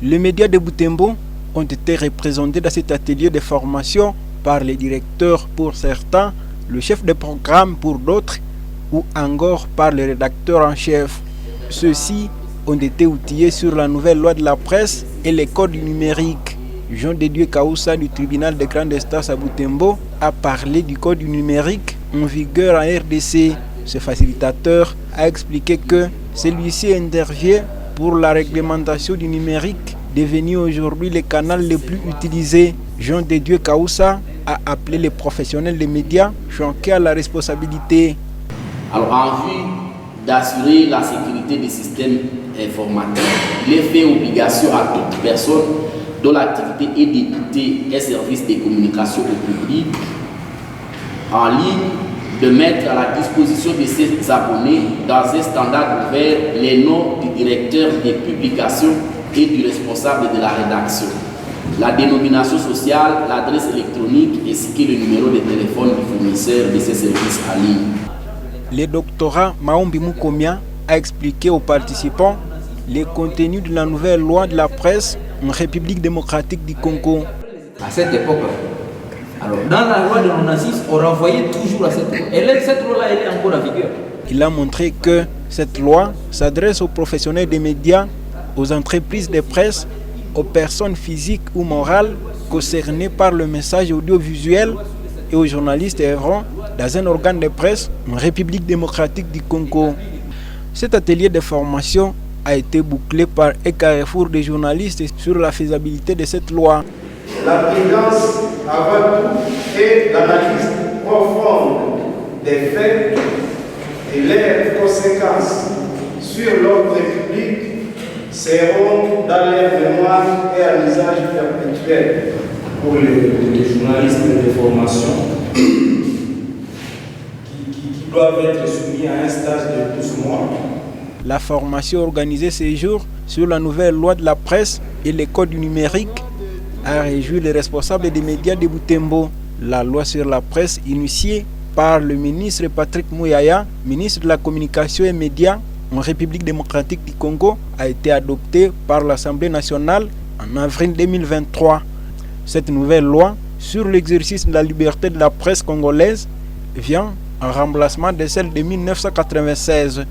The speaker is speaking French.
Les médias de Butembo ont été représentés dans cet atelier de formation par les directeurs pour certains, le chef de programme pour d'autres, ou encore par le rédacteur en chef. Ceux-ci ont été outillés sur la nouvelle loi de la presse et les codes numériques. Jean de Dieu Kaoussa du tribunal de grande instance à Butembo a parlé du code numérique en vigueur en RDC. Ce facilitateur a expliqué que celui-ci intervient pour la réglementation du numérique, devenu aujourd'hui le canal le plus utilisé. Jean de Dieu Kaoussa a appelé les professionnels des médias choqués à la responsabilité. Alors, en vue d'assurer la sécurité des systèmes informatiques, il est fait obligation à toute personne dont l'activité est d'écouter un service de communication au public en ligne de mettre à la disposition de ses abonnés dans un standard ouvert les noms du directeur des publications et du responsable de la rédaction, la dénomination sociale, l'adresse électronique ainsi que le numéro de téléphone du fournisseur de ces services en ligne. Le doctorat Maombi Mukomia a expliqué aux participants les contenus de la nouvelle loi de la presse en République démocratique du Congo. À cette époque-là, alors dans la loi de 1996, on renvoyait toujours à cette loi. Et cette loi-là, elle est encore en vigueur. Il a montré que cette loi s'adresse aux professionnels des médias, aux entreprises de presse, aux personnes physiques ou morales concernées par le message audiovisuel et aux journalistes œuvrant dans un organe de presse en République démocratique du Congo. Cet atelier de formation a été bouclé par un carrefour de journalistes sur la faisabilité de cette loi. La prudence avant tout est l'analyse profonde des faits et leurs conséquences sur l'ordre public seront dans leur mémoire et à l'usage perpétuel. Pour les journalistes de formation qui doivent être soumis à un stage de 12 mois. La formation organisée ces jours sur la nouvelle loi de la presse et les codes numériques a réjoui les responsables des médias de Butembo. La loi sur la presse initiée par le ministre Patrick Mouyaya, ministre de la Communication et Médias en République démocratique du Congo, a été adoptée par l'Assemblée nationale en avril 2023. Cette nouvelle loi sur l'exercice de la liberté de la presse congolaise vient en remplacement de celle de 1996.